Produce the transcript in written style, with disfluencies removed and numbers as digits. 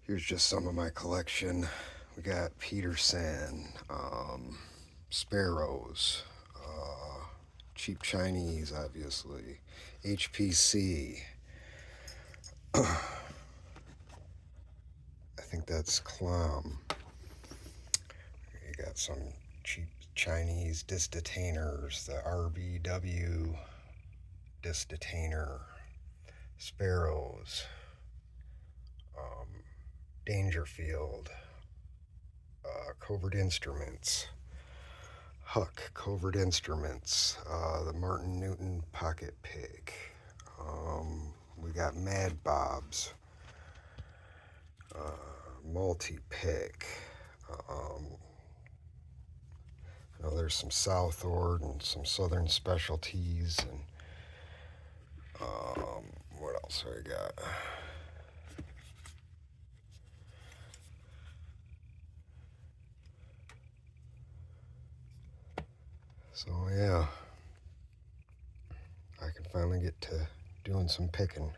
Here's just some of my collection. We got Peterson, Sparrows, Cheap Chinese, obviously, HPC. I think that's Clom. You got some cheap Chinese disc detainers, the RBW disc detainer, Sparrows, Dangerfield, Covert Instruments, Huck Covert Instruments, the Martin Newton Pocket Pick. We got Mad Bob's, Multi-Pick. There's some Southord and some Southern Specialties, and what else I got? So yeah, I can finally get to doing some picking.